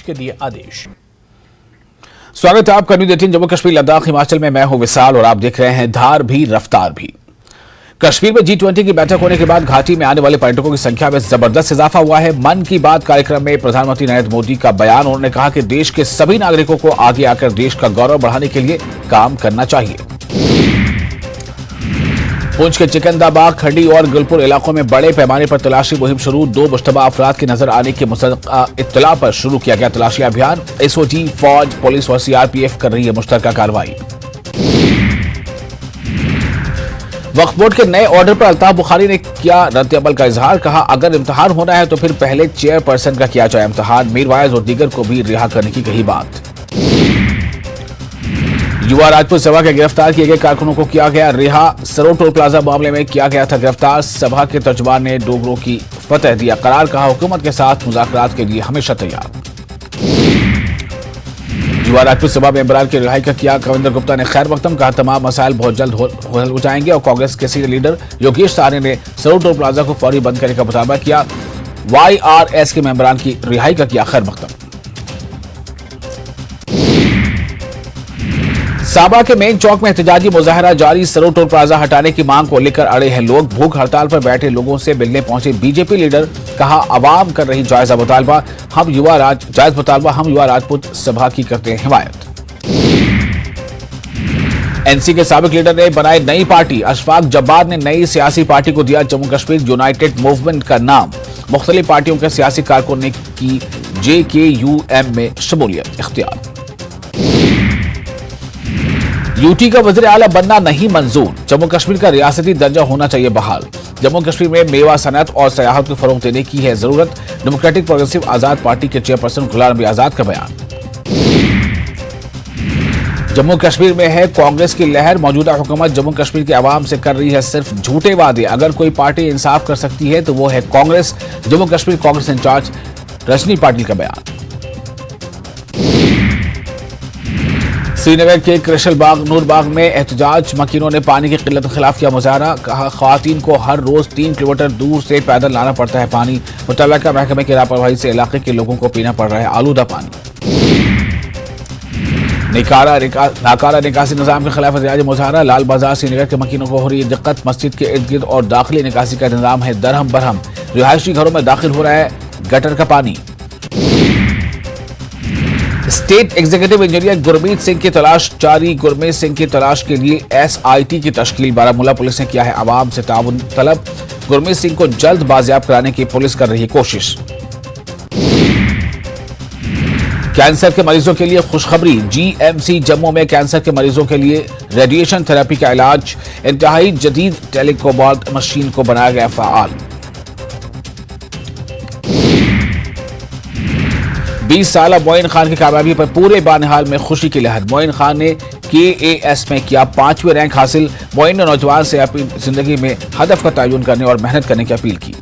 के दिए आदेश। स्वागत है आपका न्यूज़ 18 जम्मू कश्मीर लद्दाख हिमाचल में। मैं हूं विशाल और आप देख रहे हैं धार भी रफ्तार भी। कश्मीर में G20 की बैठक होने के बाद घाटी में आने वाले पर्यटकों की संख्या में जबरदस्त इजाफा हुआ है। मन की बात कार्यक्रम में प्रधानमंत्री नरेंद्र मोदी का बयान, उन्होंने कहा कि देश के सभी नागरिकों को आगे आकर देश का गौरव बढ़ाने के लिए काम करना चाहिए। पुंछ के चिकंदाबाग, खड़ी और गुलपुर इलाकों में बड़े पैमाने पर तलाशी मुहिम शुरू। 2 मुश्तबा अफराद के नजर आने के इत्तला पर शुरू किया गया तलाशी अभियान। SOG, फौज, पुलिस और CRPF कर रही है मुश्तरका कार्रवाई। वक्फ बोर्ड के नए ऑर्डर पर अल्ताफ बुखारी ने किया रद्द अमल का इजहार, कहा अगर इम्तिहान होना है तो फिर पहले चेयरपर्सन का किया जाए इम्तिहान। मीरवाइज और दीगर को भी रिहा करने की कही बात। युवा राजपूत सभा के गिरफ्तार किए गए कारकुनों को किया गया रिहा। सरोड टोल प्लाजा मामले में किया गया था गिरफ्तार। सभा के तर्जुमान ने डोगरों की फतह दिया करार, कहा हुकूमत के साथ मुज़ाकरात के लिए हमेशा तैयार। युवा राजपूत सभा मेंबरान की रिहाई का किया कविंदर गुप्ता ने खैर मकदम, कहा तमाम मसाइल बहुत जल्द हल हो जाएंगे। और कांग्रेस के सीनियर लीडर योगेश साहनी ने सरोड टोल प्लाजा को फौरी बंद करने का मुतालबा किया। YRS के मेंबरान की रिहाई का किया खैर मकदम। साबा के मेन चौक में एहतजाजी मुजाहरा जारी। सरोड टोल प्लाजा हटाने की मांग को लेकर अड़े हैं लोग। भूख हड़ताल पर बैठे लोगों से मिलने पहुंचे बीजेपी लीडर, कहा अवाम कर रही जायजा मुतालबा, हम युवा राजपूत सभा की करते हैं हिमायत। NC के साबिक लीडर ने बनाई नई पार्टी। अशफाक जब्बार ने नई सियासी पार्टी को दिया जम्मू कश्मीर यूनाइटेड मूवमेंट का नाम। मुख्तलिफ पार्टियों के सियासी कारकुन ने की JKUM में शमूलियत इख्तियार। UT का वज़ीर आला बनना नहीं मंजूर। जम्मू कश्मीर का रियासती दर्जा होना चाहिए बहाल। जम्मू कश्मीर में मेवा सनत और सयाहत को फरोग देने की है जरूरत। डेमोक्रेटिक प्रोग्रेसिव आजाद पार्टी के चेयरपर्सन गुलाम नबी आजाद का बयान। जम्मू कश्मीर में है कांग्रेस की लहर। मौजूदा हुकूमत जम्मू कश्मीर के अवाम से कर रही है सिर्फ झूठे वादे। अगर कोई पार्टी इंसाफ कर सकती है तो वो है कांग्रेस। जम्मू कश्मीर कांग्रेस इंचार्ज रजनी पाटिल का बयान। श्रीनगर के कृषल बाग नूरबाग में एहतजाज, मकीनों ने पानी की किल्लत के खिलाफ किया मुजाहरा, कहा खवातीन को हर रोज 3 किलोमीटर दूर से पैदल लाना पड़ता है पानी। मुतल्लिका महकमे की लापरवाही से इलाके के लोगों को पीना पड़ रहा है आलूदा पानी। नाकारा निकासी निजाम के खिलाफ एहतजाजी मुजाहरा। लाल बाजार श्रीनगर के मकीनों को हो रही है दिक्कत। मस्जिद के इर्द गिर्द और दाखिली निकासी का निजाम है दरहम बरहम। रिहायशी घरों में दाखिल हो रहा है गटर का पानी। State executive engineer Gurmeet Singh की तलाश जारी। गुरमीत सिंह की तलाश के लिए SIT की तश्कील। बारामूला पुलिस ने किया है आवाम से ताउन तलब। गुरमीत सिंह को जल्द बाजियाब कराने की पुलिस कर रही है कोशिश। कैंसर के मरीजों के लिए खुशखबरी। GMC जम्मू में कैंसर के मरीजों के लिए रेडिएशन थेरेपी का इलाज। इंतहाई जदीद टेलीकोबाल्ट मशीन को बनाया गया फाल। 20 साल मोइन खान की कामयाबी पर पूरे बानिहाल में खुशी की लहर। मोइन खान ने KAS में किया 5वें रैंक हासिल। मोइन ने नौजवान से अपनी जिंदगी में हदफ का तयन करने और मेहनत करने की अपील की।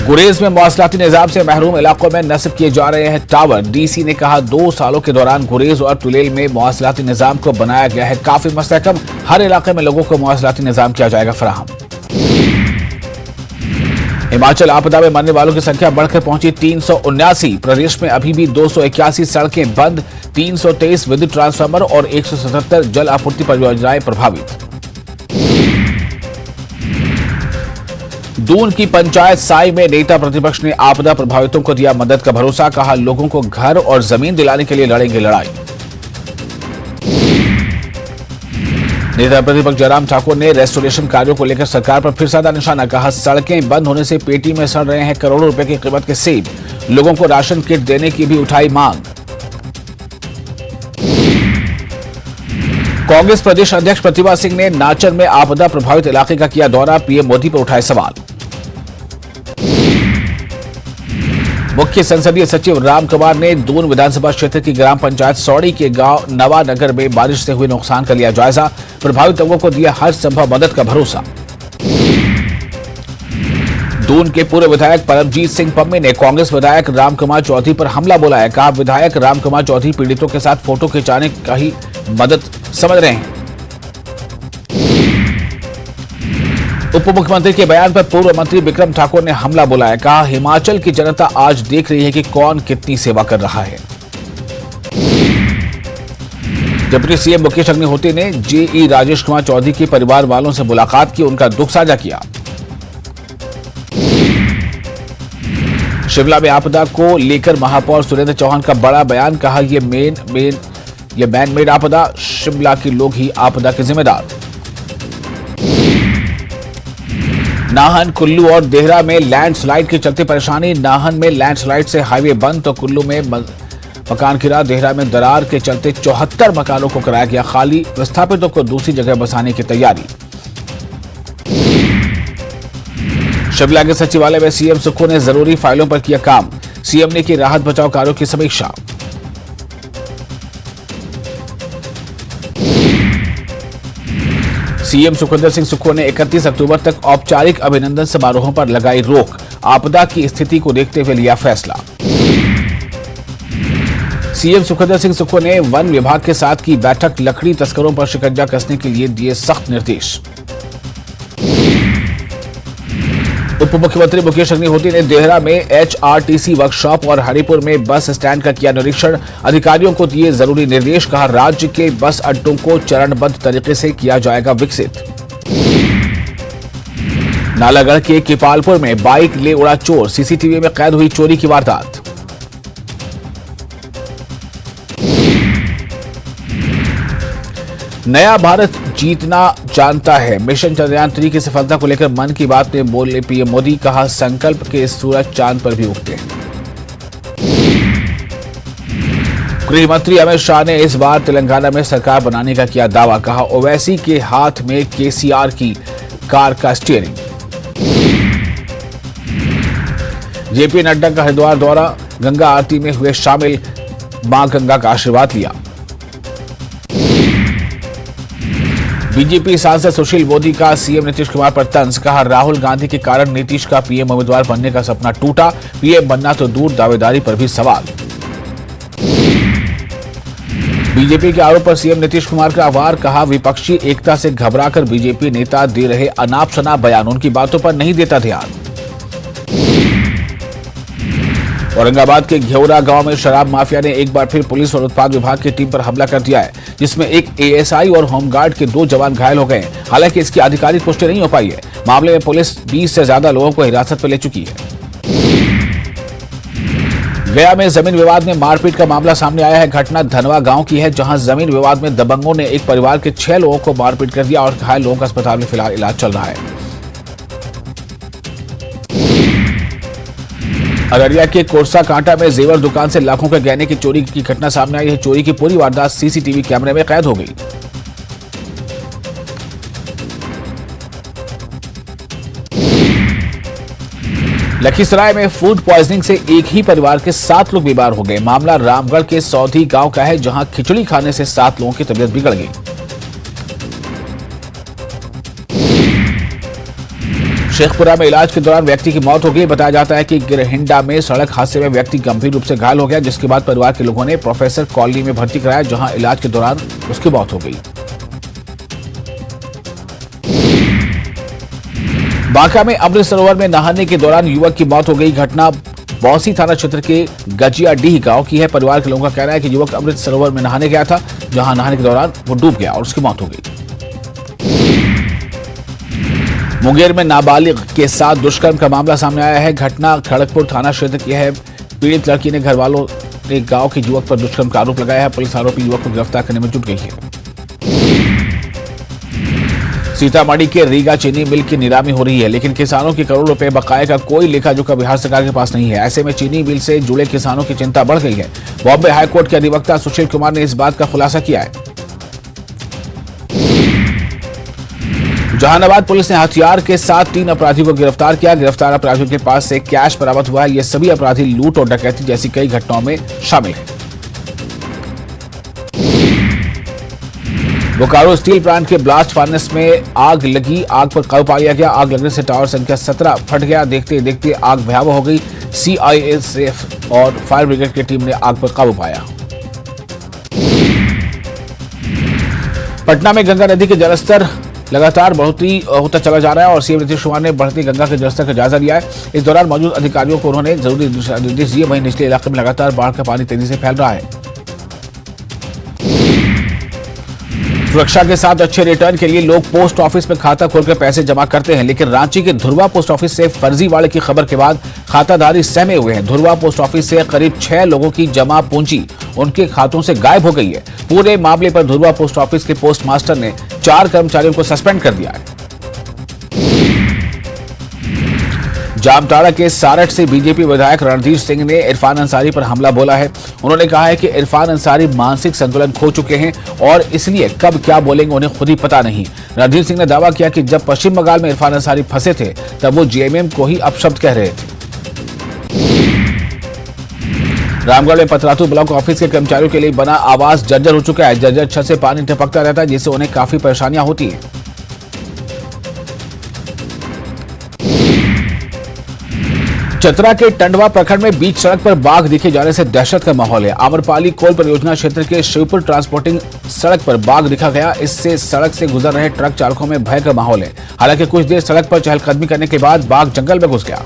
गुरेज में मवासलाती निजाम से महरूम इलाकों में नस्ब किए जा रहे हैं टावर। DC ने कहा 2 सालों के दौरान गुरेज और तुलेल में मवासलाती निजाम को बनाया गया है काफी मुस्तहकम। हर इलाके में लोगों को मवासलाती निजाम किया जाएगा फराहम। हिमाचल आपदा में मरने वालों की संख्या बढ़कर पहुंची 379। प्रदेश में अभी भी 281 सड़कें बंद, 323 विद्युत ट्रांसफार्मर और 177 जल आपूर्ति परियोजनाएं प्रभावित। दून की पंचायत साई में नेता प्रतिपक्ष ने आपदा प्रभावितों को दिया मदद का भरोसा, कहा लोगों को घर और जमीन दिलाने के लिए लड़ेंगे लड़ाई। नेता प्रतिपक्ष जयराम ठाकुर ने रेस्टोरेशन कार्यों को लेकर सरकार पर फिर साधा निशाना, कहा सड़कें बंद होने से पेटी में सड़ रहे हैं करोड़ों रुपए की कीमत के सेब। लोगों को राशन किट देने की भी उठाई मांग। कांग्रेस प्रदेश अध्यक्ष प्रतिभा सिंह ने नाचन में आपदा प्रभावित इलाके का किया दौरा। PM मोदी पर उठाए सवाल। मुख्य संसदीय सचिव राम कुमार ने दून विधानसभा क्षेत्र की ग्राम पंचायत सौड़ी के गांव नवानगर में बारिश से हुए नुकसान का लिया जायजा। प्रभावित लोगों को दिया हर संभव मदद का भरोसा। दून के पूर्व विधायक परमजीत सिंह पम्मी ने कांग्रेस विधायक राम कुमार चौधरी पर हमला बोला है, कहा विधायक राम कुमार चौधरी पीड़ितों के साथ फोटो खिंचाने का ही मदद समझ रहे हैं। उप मुख्यमंत्री के बयान पर पूर्व मंत्री बिक्रम ठाकुर ने हमला बोला है। कहा, हिमाचल की जनता आज देख रही है कि कौन कितनी सेवा कर रहा है। डिप्टी सीएम मुकेश अग्निहोत्री ने जेई राजेश कुमार चौधरी के परिवार वालों से मुलाकात की, उनका दुख साझा किया। शिमला में आपदा को लेकर महापौर सुरेंद्र चौहान का बड़ा बयान। कहा, ये मैन मेड आपदा, शिमला के लोग ही आपदा के जिम्मेदार। नाहन, कुल्लू और देहरा में लैंडस्लाइड के चलते परेशानी। नाहन में लैंडस्लाइड से हाईवे बंद तो कुल्लू में मकान गिरा। देहरा में दरार के चलते 74 मकानों को कराया गया खाली। विस्थापितों को दूसरी जगह बसाने की तैयारी। शिमला के सचिवालय में सीएम सुक्खू ने जरूरी फाइलों पर किया काम। सीएम ने की राहत बचाव कार्यों की समीक्षा। सीएम सुखविंदर सिंह सुक्खू ने 31 अक्टूबर तक औपचारिक अभिनंदन समारोहों पर लगाई रोक। आपदा की स्थिति को देखते हुए लिया फैसला। सीएम सुखविंदर सिंह सुक्खू ने वन विभाग के साथ की बैठक। लकड़ी तस्करों पर शिकंजा कसने के लिए दिए सख्त निर्देश। उप मुख्यमंत्री मुकेश अग्निहोत्री ने देहरा में एचआरटीसी वर्कशॉप और हरिपुर में बस स्टैंड का किया निरीक्षण। अधिकारियों को दिए जरूरी निर्देश। कहा, राज्य के बस अड्डों को चरणबद्ध तरीके से किया जाएगा विकसित। नालागढ़ के किपालपुर में बाइक ले उड़ा चोर। सीसीटीवी में कैद हुई चोरी की वारदात। नया भारत जीतना जानता है। मिशन चंद्रयान 3 की सफलता को लेकर मन की बात में बोले पीएम मोदी। कहा, संकल्प के सूरज चांद पर भी उगते हैं। गृह मंत्री अमित शाह ने इस बार तेलंगाना में सरकार बनाने का किया दावा। कहा, ओवैसी के हाथ में केसीआर की कार का स्टीयरिंग। जेपी नड्डा का हरिद्वार दौरा। गंगा आरती में हुए शामिल। मां गंगा का आशीर्वाद लिया। बीजेपी सांसद सुशील मोदी का सीएम नीतीश कुमार पर तंज। कहा, राहुल गांधी के कारण नीतीश का पीएम उम्मीदवार बनने का सपना टूटा। पीएम बनना तो दूर, दावेदारी पर भी सवाल। बीजेपी के आरोप पर सीएम नीतीश कुमार का वार। कहा, विपक्षी एकता से घबराकर बीजेपी नेता दे रहे अनाप शनाप बयान, उनकी बातों पर नहीं देता ध्यान। औरंगाबाद के घेवरा गांव में शराब माफिया ने एक बार फिर पुलिस और उत्पाद विभाग की टीम पर हमला कर दिया है, जिसमें एक एएसआई और होमगार्ड के 2 जवान घायल हो गए। हालांकि इसकी आधिकारिक पुष्टि नहीं हो पाई है। मामले में पुलिस 20 से ज्यादा लोगों को हिरासत में ले चुकी है। गया में जमीन विवाद में मारपीट का मामला सामने आया है। घटना धनवा गांव की है, जहां जमीन विवाद में दबंगों ने एक परिवार के 6 लोगों को मारपीट कर दिया और घायल लोगों का अस्पताल में फिलहाल इलाज चल रहा है। अररिया के कोरसा कांटा में जेवर दुकान से लाखों के गहने की चोरी की घटना सामने आई है। चोरी की पूरी वारदात सीसीटीवी कैमरे में कैद हो गई। लखीसराय में फूड पॉइजनिंग से एक ही परिवार के 7 लोग बीमार हो गए। मामला रामगढ़ के सौधी गांव का है, जहां खिचड़ी खाने से 7 लोगों की तबीयत बिगड़ गई। शेखपुरा में इलाज के दौरान व्यक्ति की मौत हो गई। बताया जाता है कि गिरहिंडा में सड़क हादसे में व्यक्ति गंभीर रूप से घायल हो गया, जिसके बाद परिवार के लोगों ने प्रोफेसर कॉलोनी में भर्ती कराया, जहां इलाज के दौरान उसकी मौत हो गई। बांका में अमृत सरोवर में नहाने के दौरान युवक की मौत हो गई। घटना बौसी थाना क्षेत्र के गजियाडीह गांव की है। परिवार के लोगों का कहना है कि युवक अमृत सरोवर में नहाने गया था, जहां नहाने के दौरान वो डूब गया और उसकी मौत हो गई। मुंगेर में नाबालिग के साथ दुष्कर्म का मामला सामने आया है। घटना खड़गपुर थाना क्षेत्र की है। पीड़ित लड़की ने घर वालों ने गांव के युवक पर दुष्कर्म का आरोप लगाया है। पुलिस आरोपी युवक को गिरफ्तार करने में जुट गई है। सीतामढ़ी के रीगा चीनी मिल की नीलामी हो रही है, लेकिन किसानों के करोड़ों रुपए बकाये का कोई लेखा जोखा बिहार सरकार के पास नहीं है। ऐसे में चीनी मिल से जुड़े किसानों की चिंता बढ़ गई है। बॉम्बे हाईकोर्ट के अधिवक्ता सुशील कुमार ने इस बात का खुलासा किया है। जहानाबाद पुलिस ने हथियार के साथ 3 अपराधियों को गिरफ्तार किया। गिरफ्तार अपराधियों के पास से कैश बरामद हुआ है। ये सभी अपराधी लूट और डकैती जैसी कई घटनाओं में शामिल हैं। बोकारो स्टील प्लांट के ब्लास्ट फर्नेस में आग लगी। आग पर काबू पा लिया गया। आग लगने से टावर संख्या 17 फट गया। देखते देखते आग भयावह हो गई। सीआईएसएफ और फायर ब्रिगेड की टीम ने आग पर काबू पाया। पटना में गंगा नदी के जलस्तर लगातार बढ़ोतरी होता चला जा रहा है और सीएम नीतीश कुमार ने बढ़ती गंगा के जलस्तर का जायजा लिया है। इस दौरान मौजूद अधिकारियों को उन्होंने जरूरी निर्देश दिए। वहीं निचले इलाके में लगातार बाढ़ का पानी तेजी से फैल रहा है। सुरक्षा के साथ अच्छे रिटर्न के लिए लोग पोस्ट ऑफिस में खाता खोलकर पैसे जमा करते हैं, लेकिन रांची के धुरवा पोस्ट ऑफिस से फर्जीवाड़े की खबर के बाद खाताधारी सहमे हुए हैं। धुरवा पोस्ट ऑफिस से करीब 6 लोगों की जमा पूंजी उनके खातों से गायब हो गई है। पूरे मामले पर धुरवा पोस्ट ऑफिस के पोस्ट मास्टर ने 4 कर्मचारियों को सस्पेंड कर दिया है। जामताड़ा के सारठ से बीजेपी विधायक रणधीर सिंह ने इरफान अंसारी पर हमला बोला है। उन्होंने कहा है कि इरफान अंसारी मानसिक संतुलन खो चुके हैं और इसलिए कब क्या बोलेंगे उन्हें खुद ही पता नहीं। रणधीर सिंह ने दावा किया कि जब पश्चिम बंगाल में इरफान अंसारी फंसे थे तब वो जेएमएम को ही अपशब्द कह रहे थे। रामगढ़ में पतरातू ब्लॉक ऑफिस के कर्मचारियों के लिए बना आवास जर्जर हो चुका है। जर्जर छत से पानी टपकता रहता है, जिससे उन्हें काफी परेशानियां होती हैं। चतरा के टंडवा प्रखंड में बीच सड़क पर बाघ दिखे जाने से दहशत का माहौल है। आम्रपाली कोल परियोजना क्षेत्र के शिवपुर ट्रांसपोर्टिंग सड़क पर बाघ दिखा गया। इससे सड़क से गुजर रहे ट्रक चालकों में भय का माहौल है। हालांकि कुछ देर सड़क पर चहलकदमी करने के बाद बाघ जंगल में घुस गया।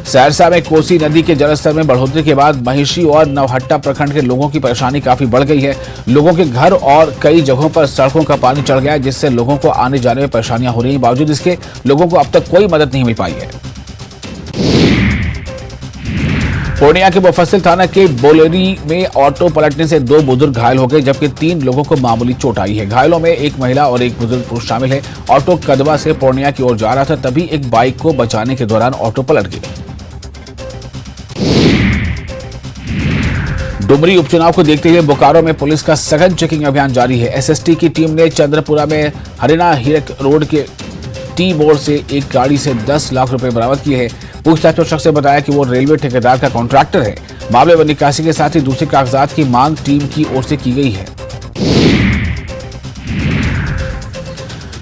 सहरसा में कोसी नदी के जलस्तर में बढ़ोतरी के बाद महिषी और नवहट्टा प्रखंड के लोगों की परेशानी काफी बढ़ गई है। लोगों के घर और कई जगहों पर सड़कों का पानी चढ़ गया है, जिससे लोगों को आने जाने में परेशानियां हो रही हैं। बावजूद इसके लोगों को अब तक कोई मदद नहीं मिल पाई है। पूर्णिया के मुफस्सिल थाना के बोलेरी में ऑटो पलटने से 2 बुजुर्ग घायल हो गए, जबकि 3 लोगों को मामूली चोट आई है। घायलों में एक महिला और एक बुजुर्ग पुरुष शामिल है। ऑटो कदवा से पूर्णिया की ओर जा रहा था, तभी एक बाइक को बचाने के दौरान ऑटो पलट गई। डुमरी उपचुनाव को देखते हुए बोकारो में पुलिस का सघन चेकिंग अभियान जारी है। एसएसटी की टीम ने चंद्रपुरा में हरिना हीरक रोड के टी बोर्ड से एक गाड़ी से 10 लाख रुपए बरामद किए हैं। पूछताछ में शख्स ने बताया कि वो रेलवे ठेकेदार का कॉन्ट्रैक्टर है। मामले में निकासी के साथ ही दूसरे कागजात की मांग टीम की ओर से की गई है।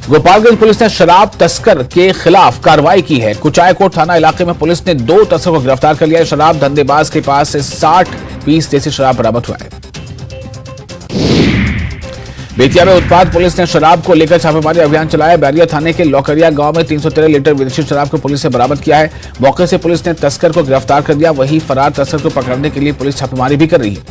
गोपालगंज पुलिस ने शराब तस्कर के खिलाफ कार्रवाई की है। कुचायकोट थाना इलाके में पुलिस ने 2 तस्कर को गिरफ्तार कर लिया है। शराब धंधेबाज के पास से 60 पीस देसी शराब बरामद हुआ है। बेतिया में उत्पाद पुलिस ने शराब को लेकर छापेमारी अभियान चलाया। बैरिया थाने के लौकरिया गांव में 313 लीटर विदेशी शराब को पुलिस ने बरामद किया है। मौके से पुलिस ने तस्कर को गिरफ्तार कर दिया। वहीं फरार तस्कर को पकड़ने के लिए पुलिस छापेमारी भी कर रही है।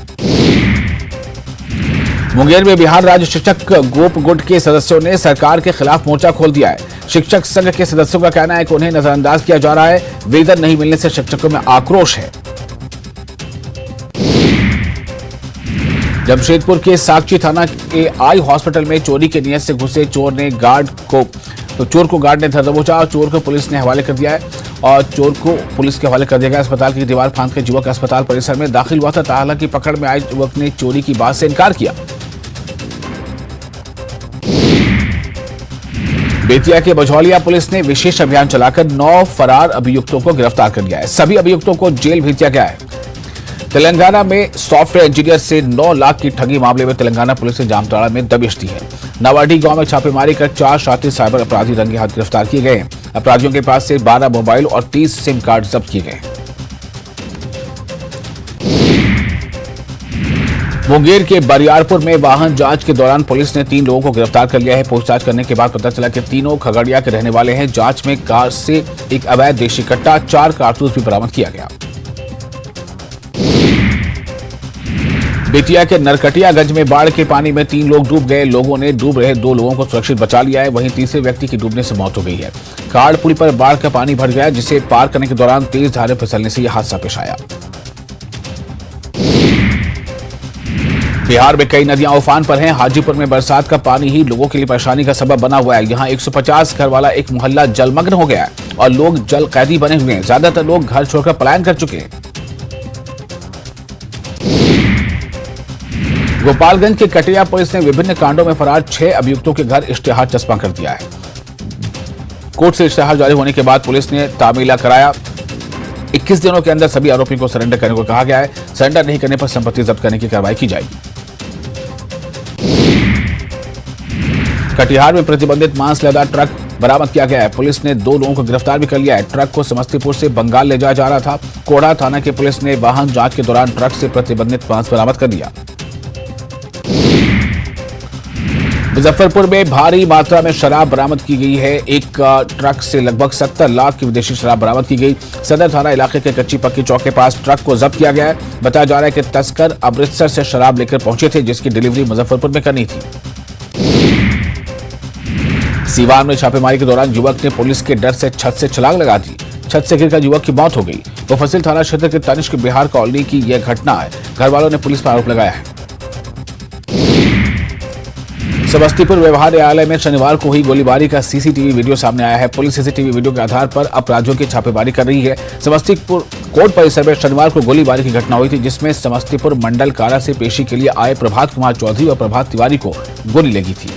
मुंगेर में बिहार राज्य शिक्षक गोप गुट के सदस्यों ने सरकार के खिलाफ मोर्चा खोल दिया है। शिक्षक संघ के सदस्यों का कहना है कि उन्हें नजरअंदाज किया जा रहा है। वेतन नहीं मिलने से शिक्षकों में आक्रोश है। जमशेदपुर के साक्षी थाना के आई हॉस्पिटल में चोरी के नियत से घुसे चोर को गार्ड ने धर दबोचा और चोर को पुलिस ने हवाले कर दिया है और चोर को पुलिस के हवाले कर दिया गया। अस्पताल की दीवार फांद के युवक अस्पताल परिसर में दाखिल हुआ था। हालांकि पकड़ में आए युवक ने चोरी की बात से इनकार किया। बेतिया के बझौलिया पुलिस ने विशेष अभियान चलाकर 9 फरार अभियुक्तों को गिरफ्तार कर लिया है। सभी अभियुक्तों को जेल भेज दिया गया है। तेलंगाना में सॉफ्टवेयर इंजीनियर से 9 लाख की ठगी मामले में तेलंगाना पुलिस ने जामताड़ा में दबिश दी है। नवाडी गांव में छापेमारी कर 4 शातिर साइबर अपराधी रंगे हाथ गिरफ्तार किए गए हैं। अपराधियों के पास से 12 मोबाइल और 30 सिम कार्ड जब्त किए गए। मुंगेर के बरियारपुर में वाहन जांच के दौरान पुलिस ने 3 लोगों को गिरफ्तार कर लिया है। पूछताछ करने के बाद पता चला कि तीनों खगड़िया के रहने वाले हैं। जांच में कार से एक अवैध देशी कट्टा, 4 कारतूस भी बरामद किया गया। बेतिया के नरकटियागंज में बाढ़ के पानी में 3 लोग डूब गए। लोगों ने डूब रहे 2 लोगों को सुरक्षित बचा लिया है। वहीं तीसरे व्यक्ति की डूबने से मौत हो गई है। कार्ड पुल पर बाढ़ का पानी भर गया, जिसे पार करने के दौरान तेज धारे फिसलने से यह हादसा पेश आया। बिहार में कई नदियां उफान पर हैं। हाजीपुर में बरसात का पानी ही लोगों के लिए परेशानी का सबब बना हुआ है। यहां 150 घर वाला एक मोहल्ला जलमग्न हो गया है और लोग जल कैदी बने हुए हैं। ज्यादातर लोग घर छोड़कर पलायन कर चुके हैं। गोपालगंज के कटिया पुलिस ने विभिन्न कांडों में फरार 6 अभियुक्तों के घर इश्तेहार चस्पा कर दिया है। कोर्ट से इश्तेहार जारी होने के बाद पुलिस ने तामीला कराया। 21 दिनों के अंदर सभी आरोपियों को सरेंडर करने को कहा गया है। सरेंडर नहीं करने पर संपत्ति जब्त करने की कार्रवाई की जाएगी। कटिहार में प्रतिबंधित मांस लदा ट्रक बरामद किया गया है। पुलिस ने 2 लोगों को गिरफ्तार भी कर लिया है। ट्रक को समस्तीपुर से बंगाल ले जाया जा रहा था। कोढ़ा थाना की पुलिस ने वाहन जांच के दौरान ट्रक से प्रतिबंधित मांस बरामद कर लिया। मुजफ्फरपुर में भारी मात्रा में शराब बरामद की गई है। एक ट्रक से लगभग 70 लाख की विदेशी शराब बरामद की गई। सदर थाना इलाके के कच्ची पक्की चौक के पास ट्रक को जब्त किया गया है। बताया जा रहा है कि तस्कर अमृतसर से शराब लेकर पहुंचे थे, जिसकी डिलीवरी मुजफ्फरपुर में करनी थी। सीवान में छापेमारी के दौरान युवक ने पुलिस के डर से छत से छलांग लगा दी। छत से गिरकर युवक की मौत हो गई। मुफस्सिल थाना क्षेत्र के तनिष्क बिहार कॉलोनी की यह घटना है। घर वालों ने पुलिस पर आरोप लगाया है। समस्तीपुर व्यवहार न्यायालय में शनिवार को हुई गोलीबारी का सीसीटीवी वीडियो सामने आया है। पुलिस सीसीटीवी वीडियो के आधार पर अपराधियों की छापेमारी कर रही है। समस्तीपुर कोर्ट परिसर में शनिवार को गोलीबारी की घटना हुई थी, जिसमें समस्तीपुर मंडल कारा से पेशी के लिए आए प्रभात कुमार चौधरी और प्रभात तिवारी को गोली लगी थी।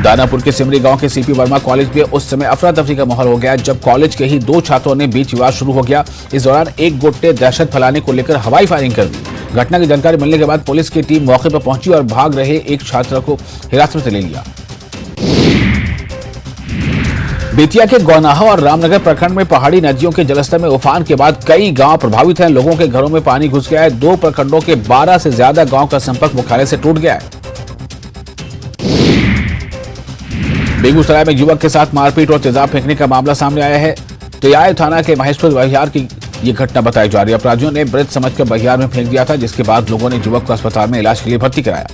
दानापुर के सिमरी गांव के सीपी वर्मा कॉलेज में उस समय अफरा तफरी का माहौल हो गया जब कॉलेज के ही दो छात्रों ने बीच विवाद शुरू हो गया। इस दौरान एक गुट ने दहशत फैलाने को लेकर हवाई फायरिंग कर दी। घटना की जानकारी मिलने के बाद पुलिस की टीम मौके पर पहुंची और भाग रहे एक छात्र को हिरासत में ले लिया। बेतिया के गौनाहा और रामनगर प्रखंड में पहाड़ी नदियों के जलस्तर में उफान के बाद कई गांव प्रभावित हैं। लोगों के घरों में पानी घुस गया है। 2 प्रखंडों के 12 से ज्यादा गांव का संपर्क मुख्यालय से टूट गया है। बेगूसराय में युवक के साथ मारपीट और तेजाब फेंकने का मामला सामने आया है। तियाय थाना के महेशपुर बहियार की ये घटना बताई जा रही है। अपराधियों ने मृत समझकर बहियार में फेंक दिया था, जिसके बाद लोगों ने युवक को अस्पताल में इलाज के लिए भर्ती कराया।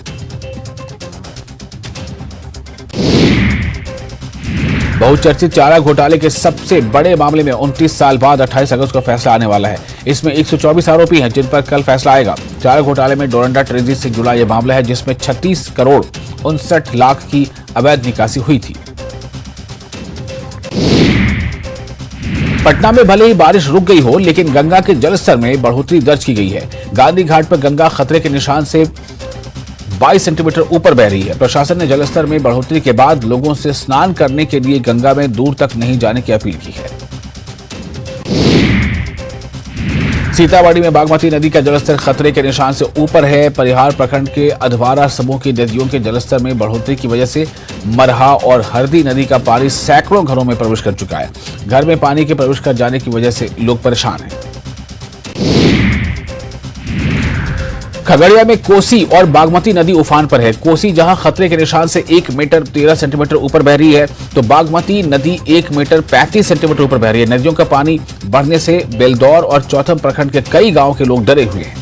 बहुचर्चित चारा घोटाले के सबसे बड़े मामले में 29 साल बाद 28 अगस्त को फैसला आने वाला है। इसमें 124 आरोपी हैं, जिन पर कल फैसला आएगा। चारा घोटाले में डोरंडा ट्रेजरी से जुड़ा यह मामला है, जिसमें 36 करोड़ 59 लाख की अवैध निकासी हुई थी। पटना में भले ही बारिश रुक गई हो, लेकिन गंगा के जलस्तर में बढ़ोतरी दर्ज की गई है। गांधी घाट पर गंगा खतरे के निशान से 22 सेंटीमीटर ऊपर बह रही है। प्रशासन ने जलस्तर में बढ़ोतरी के बाद लोगों से स्नान करने के लिए गंगा में दूर तक नहीं जाने की अपील की है। सीतामढ़ी में बागमती नदी का जलस्तर खतरे के निशान से ऊपर है। परिहार प्रखंड के अधवारा समूह की नदियों के जलस्तर में बढ़ोतरी की वजह से मरहा और हरदी नदी का पानी सैकड़ों घरों में प्रवेश कर चुका है। घर में पानी के प्रवेश कर जाने की वजह से लोग परेशान हैं। खगड़िया में कोसी और बागमती नदी उफान पर है। कोसी जहां खतरे के निशान से 1 मीटर 13 सेंटीमीटर ऊपर बह रही है, तो बागमती नदी 1 मीटर 35 सेंटीमीटर ऊपर बह रही है। नदियों का पानी बढ़ने से बेलदौर और चौथम प्रखंड के कई गांवों के लोग डरे हुए हैं।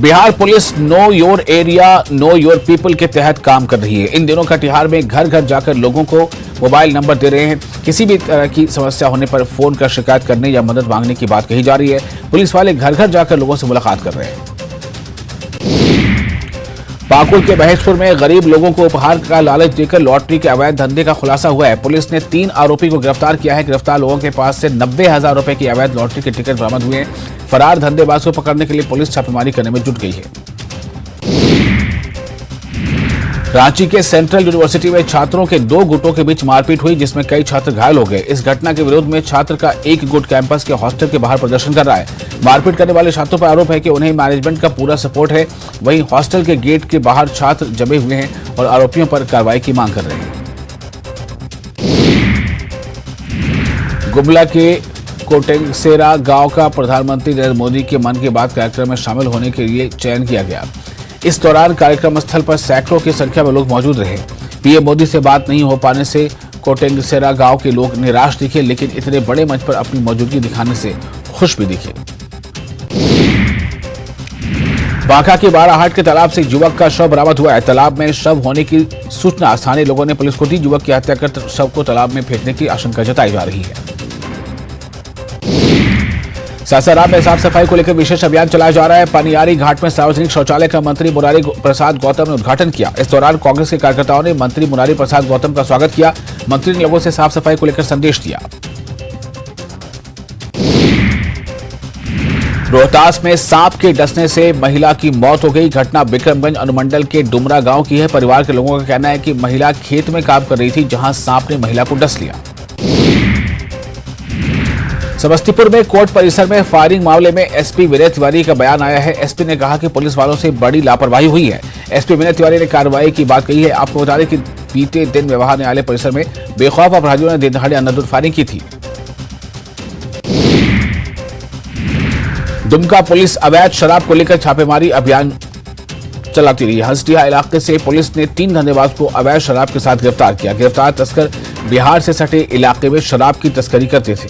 Bihar police know your area know your people के तहत काम कर रही है। इन दिनों कटिहार में घर घर जाकर लोगों को मोबाइल नंबर दे रहे हैं। किसी भी तरह की समस्या होने पर फोन कर शिकायत करने या मदद मांगने की बात कही जा रही है। पुलिस वाले घर घर जाकर लोगों से मुलाकात कर रहे हैं। पाकुड़ के महेशपुर में गरीब लोगों को उपहार का लालच देकर लॉटरी के अवैध धंधे का खुलासा हुआ है। पुलिस ने 3 आरोपी को गिरफ्तार किया है। गिरफ्तार लोगों के पास से 90,000 रुपए की अवैध लॉटरी के टिकट बरामद हुए हैं। फरार धंधेबाज को पकड़ने के लिए पुलिस छापेमारी करने में जुट गई है। रांची के सेंट्रल यूनिवर्सिटी में छात्रों के 2 गुटों के बीच मारपीट हुई, जिसमें कई छात्र घायल हो गए। इस घटना के विरोध में छात्र का एक गुट कैंपस के हॉस्टल के बाहर प्रदर्शन कर रहा है। मारपीट करने वाले छात्रों पर आरोप है कि उन्हें मैनेजमेंट का पूरा सपोर्ट है। वहीं हॉस्टल के गेट के बाहर छात्र जमे हुए हैं और आरोपियों पर कार्रवाई की मांग कर रहे हैं। गुमला के कोटेंगसेरा गांव का प्रधानमंत्री नरेंद्र मोदी के मन की बात कार्यक्रम में शामिल होने के लिए चयन किया गया। इस दौरान कार्यक्रम स्थल पर सैकड़ों की संख्या में लोग मौजूद रहे। पीएम मोदी से बात नहीं हो पाने से कोटेंगसेरा गांव के लोग निराश दिखे, लेकिन इतने बड़े मंच पर अपनी मौजूदगी दिखाने से खुश भी दिखे। बांका के बाराहाट के तालाब से युवक का शव बरामद हुआ है। तालाब में शव होने की सूचना स्थानीय लोगों ने पुलिस को दी। युवक की हत्या कर शव को तालाब में फेंकने की आशंका जताई जा रही है। सासाराम में साफ सफाई को लेकर विशेष अभियान चलाया जा रहा है। पनियारी घाट में सार्वजनिक शौचालय का मंत्री मुरारी प्रसाद गौतम ने उद्घाटन किया। इस दौरान कांग्रेस के कार्यकर्ताओं ने मंत्री मुरारी प्रसाद गौतम का स्वागत किया। मंत्री ने लोगों से साफ सफाई को लेकर संदेश दिया। रोहतास में सांप के डसने से महिला की मौत हो गई। घटना विक्रमगंज अनुमंडल के डुमरा गांव की है। परिवार के लोगों का कहना है कि महिला खेत में काम कर रही थी, जहां सांप ने महिला को डस लिया। समस्तीपुर में कोर्ट परिसर में फायरिंग मामले में एसपी विनय तिवारी का बयान आया है। एसपी ने कहा कि पुलिस वालों से बड़ी लापरवाही हुई है। एसपी विनय तिवारी ने कार्रवाई की बात कही है। आपको बता दें कि बीते दिन व्यवहार न्यायालय परिसर में बेखौफ अपराधियों ने दिन दहाड़े अंधाधुंध फायरिंग की थी। दुमका पुलिस अवैध शराब को लेकर छापेमारी अभियान चलाती रही। हंसडीहा इलाके से पुलिस ने 3 धंधेबाज को अवैध शराब के साथ गिरफ्तार किया। गिरफ्तार तस्कर बिहार से सटे इलाके में शराब की तस्करी करते थे।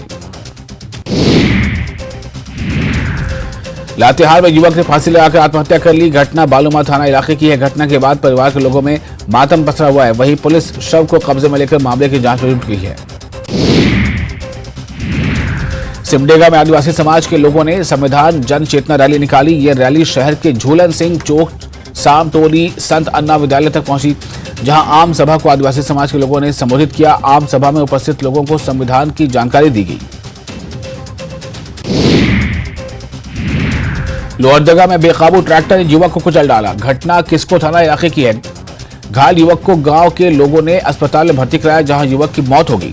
लातेहार में युवक ने फांसी लगाकर आत्महत्या कर ली। घटना बालूमा थाना इलाके की है। घटना के बाद परिवार के लोगों में मातम पसरा हुआ है। वहीं पुलिस शव को कब्जे में लेकर मामले की जांच में जुट गई है। सिमडेगा में आदिवासी समाज के लोगों ने संविधान जन चेतना रैली निकाली। ये रैली शहर के झूलन सिंह चौक सामटोली संत अन्ना विद्यालय तक पहुंची, जहां आम सभा को आदिवासी समाज के लोगों ने संबोधित किया। आम सभा में उपस्थित लोगों को संविधान की जानकारी दी गई। लोहरदगा में बेकाबू ट्रैक्टर ने युवक को कुचल डाला। घटना किस्को थाना इलाके की है। घायल युवक को गांव के लोगों ने अस्पताल में भर्ती कराया, जहां युवक की मौत हो गई।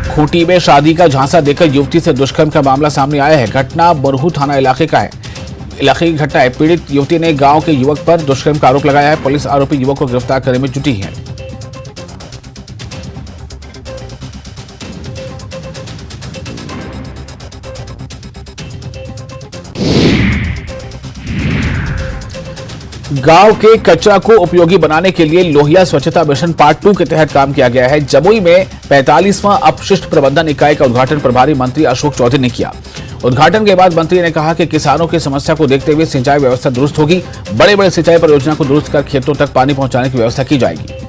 खूंटी में शादी का झांसा देकर युवती से दुष्कर्म का मामला सामने आया है। घटना बरहू थाना इलाके की घटना है। पीड़ित युवती ने गांव के युवक पर दुष्कर्म का आरोप लगाया है। पुलिस आरोपी युवक को गिरफ्तार करने में जुटी है। गांव के कचरा को उपयोगी बनाने के लिए लोहिया स्वच्छता मिशन पार्ट 2 के तहत काम किया गया है। जमुई में 45वां अपशिष्ट प्रबंधन इकाई का उद्घाटन प्रभारी मंत्री अशोक चौधरी ने किया। उद्घाटन के बाद मंत्री ने कहा कि किसानों की समस्या को देखते हुए सिंचाई व्यवस्था दुरुस्त होगी। बड़े बड़े सिंचाई परियोजना को दुरुस्त कर खेतों तक पानी पहुंचाने की व्यवस्था की जाएगी।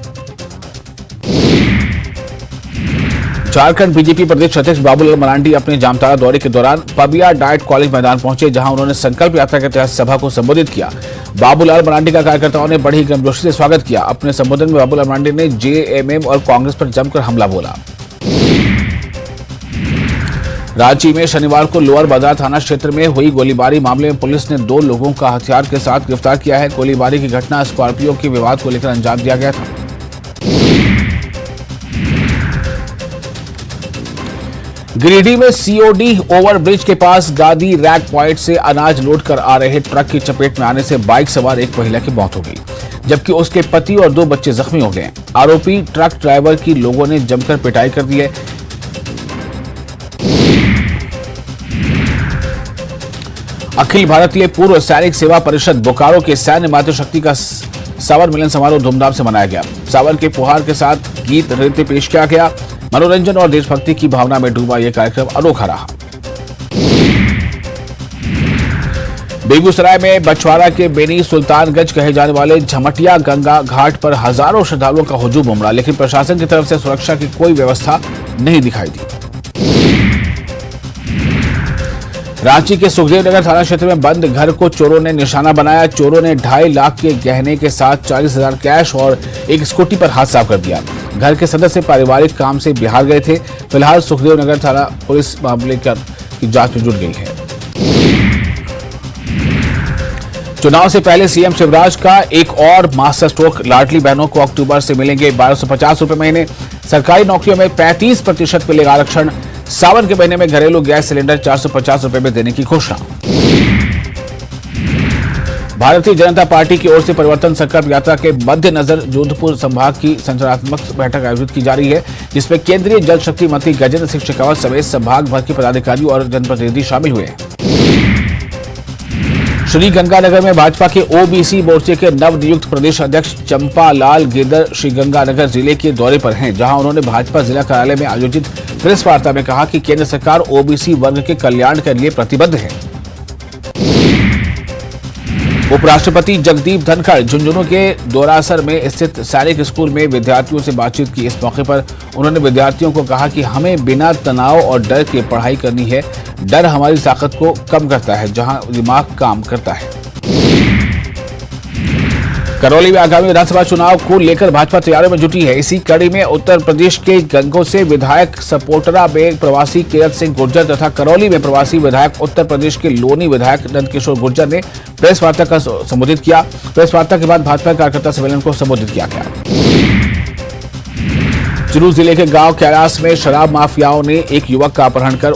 झारखंड बीजेपी प्रदेश अध्यक्ष बाबूलाल मरांडी अपने जामताड़ा दौरे के दौरान पबिया डाइट कॉलेज मैदान पहुंचे, जहां उन्होंने संकल्प यात्रा के तहत सभा को संबोधित किया। बाबूलाल मरांडी का कार्यकर्ताओं ने बड़ी गर्मजोशी से स्वागत किया। अपने संबोधन में बाबूलाल मरांडी ने जेएमएम और कांग्रेस पर जमकर हमला बोला। रांची में शनिवार को लोअर बाजार थाना क्षेत्र में हुई गोलीबारी मामले में पुलिस ने 2 लोगों का हथियार के साथ गिरफ्तार किया है। गोलीबारी की घटना स्कॉर्पियो के विवाद को लेकर अंजाम दिया गया था। गिरिडीह में सीओडी ओवरब्रिज के पास गादी रैक पॉइंट से अनाज लोड कर आ रहे ट्रक की चपेट में आने से बाइक सवार एक महिला की मौत हो गई, जबकि उसके पति और 2 बच्चे जख्मी हो गए। आरोपी ट्रक ड्राइवर की लोगों ने जमकर पिटाई कर दी है। अखिल भारतीय पूर्व सैनिक सेवा परिषद बोकारो के सैन्य मातृशक्ति का सावर मिलन समारोह धूमधाम से मनाया गया। सावर के फुहार के साथ गीत नृत्य पेश किया गया। मनोरंजन और देशभक्ति की भावना में डूबा यह कार्यक्रम अनोखा रहा। बेगूसराय में बछवाड़ा के बेनी सुल्तानगंज कहे जाने वाले झमटिया गंगा घाट पर हजारों श्रद्धालुओं का हुजूम उमड़ा, लेकिन प्रशासन की तरफ से सुरक्षा की कोई व्यवस्था नहीं दिखाई दी। रांची के सुखदेवनगर थाना क्षेत्र में बंद घर को चोरों ने निशाना बनाया। चोरों ने 2.5 लाख के गहने के साथ 40,000 कैश और एक स्कूटी पर हाथ साफ कर दिया। घर के सदस्य पारिवारिक काम से बिहार गए थे। फिलहाल सुखदेवनगर थाना पुलिस मामले की जांच में जुट गई है। चुनाव से पहले सीएम शिवराज का एक और मास्टर स्ट्रोक। लाडली बहनों को अक्टूबर से मिलेंगे 1250 रुपए महीने। सरकारी नौकरियों में 35% मिलेगा आरक्षण। सावन के महीने में घरेलू गैस सिलेंडर 450 रुपए में देने की घोषणा। भारतीय जनता पार्टी की ओर से परिवर्तन संकल्प यात्रा के मद्देनजर जोधपुर संभाग की संरचनात्मक बैठक आयोजित की जा रही है, जिसमें केंद्रीय जल शक्ति मंत्री गजेंद्र सिंह शेखावत समेत संभाग भर के पदाधिकारी और जनप्रतिनिधि शामिल हुए। श्रीगंगानगर में भाजपा के ओबीसी मोर्चे के नवनियुक्त प्रदेश अध्यक्ष चंपालाल गेदर श्रीगंगानगर जिले के दौरे पर हैं, जहां उन्होंने भाजपा जिला कार्यालय में आयोजित प्रेस वार्ता में कहा कि केंद्र सरकार ओबीसी वर्ग के कल्याण के लिए प्रतिबद्ध है। उपराष्ट्रपति जगदीप धनखड़ झुंझुनू के दोरासर में स्थित सैनिक स्कूल में विद्यार्थियों से बातचीत की। इस मौके पर उन्होंने विद्यार्थियों को कहा कि हमें बिना तनाव और डर के पढ़ाई करनी है। डर हमारी ताकत को कम करता है, जहां दिमाग काम करता है। करौली में आगामी विधानसभा चुनाव को लेकर भाजपा तैयारियों में जुटी है। इसी कड़ी में उत्तर प्रदेश के गंगों से विधायक सपोटरा में प्रवासी किरत सिंह गुर्जर तथा करौली में प्रवासी विधायक उत्तर प्रदेश के लोनी विधायक नंदकिशोर गुर्जर ने प्रेस वार्ता का संबोधित किया। प्रेस वार्ता के बाद भाजपा कार्यकर्ता सम्मेलन को संबोधित किया गया। चुरू जिले के गांव कैलाश में शराब माफियाओं ने एक युवक का अपहरण कर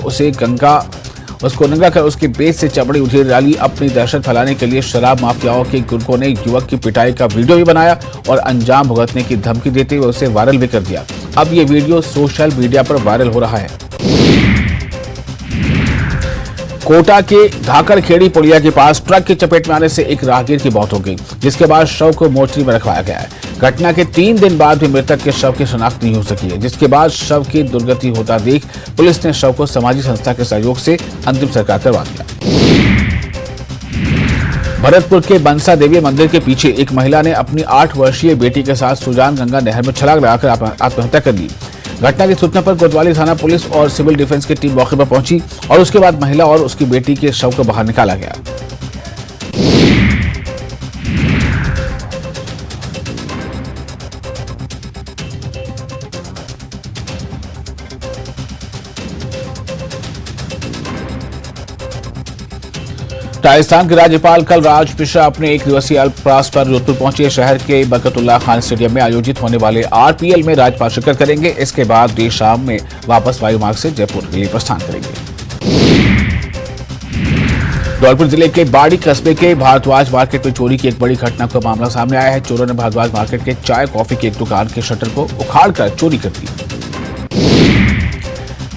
उसको नंगा कर उसके पेट से चमड़ी उधेड़ डाली। अपनी दहशत फैलाने के लिए शराब माफियाओं के गुर्गों ने युवक की पिटाई का वीडियो भी बनाया और अंजाम भुगतने की धमकी देते हुए उसे वायरल भी कर दिया। अब ये वीडियो सोशल मीडिया पर वायरल हो रहा है। कोटा के धाकर खेड़ी पुलिया के पास ट्रक की चपेट में आने से एक राहगीर की मौत हो गई, जिसके बाद शव को मोर्चरी में रखवाया गया है। घटना के 3 दिन बाद भी मृतक के शव की शिनाख्त नहीं हो सकी है, जिसके बाद शव की दुर्गति होता देख पुलिस ने शव को सामाजिक संस्था के सहयोग से अंतिम संस्कार करवा दिया। भरतपुर के बंसा देवी मंदिर के पीछे एक महिला ने अपनी 8 वर्षीय बेटी के साथ सुजान गंगा नहर में छलांग लगाकर आत्महत्या कर ली। घटना की सूचना पर कोतवाली थाना पुलिस और सिविल डिफेंस की टीम मौके पर पहुंची और उसके बाद महिला और उसकी बेटी के शव को बाहर निकाला गया। राजस्थान के राज्यपाल कलराज मिश्रा अपने 1 दिवसीय अल्पप्रवास पर जोधपुर पहुंचे। शहर के बरकतुल्ला खान स्टेडियम में आयोजित होने वाले आरपीएल में राज्यपाल शिरकत करेंगे। इसके बाद देर शाम में वापस वायुमार्ग से जयपुर के लिए प्रस्थान करेंगे। धौलपुर जिले के बाड़ी कस्बे के भारद्वाज मार्केट में चोरी की एक बड़ी घटना का मामला सामने आया है। चोरों ने भारद्वाज मार्केट के चाय कॉफी की एक दुकान के शटर को उखाड़कर चोरी कर दी।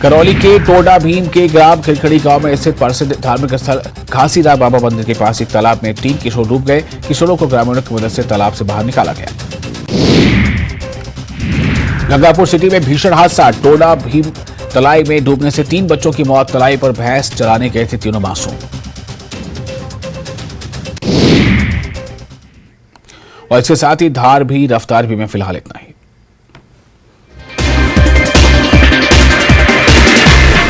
करौली के टोडा भीम के ग्राम खिलखड़ी गांव में स्थित प्रसिद्ध धार्मिक स्थल घासीदास बाबा मंदिर के पास एक तालाब में 3 किशोर डूब गए। किशोरों को ग्रामीणों की मदद से तालाब से बाहर निकाला गया। गंगापुर सिटी में भीषण हादसा, टोडा भीम तलाई में डूबने से 3 बच्चों की मौत। तलाई पर भैंस चराने गए थे तीनों मासूम। और इसके साथ ही धार भी रफ्तार भी में फिलहाल इतना ही।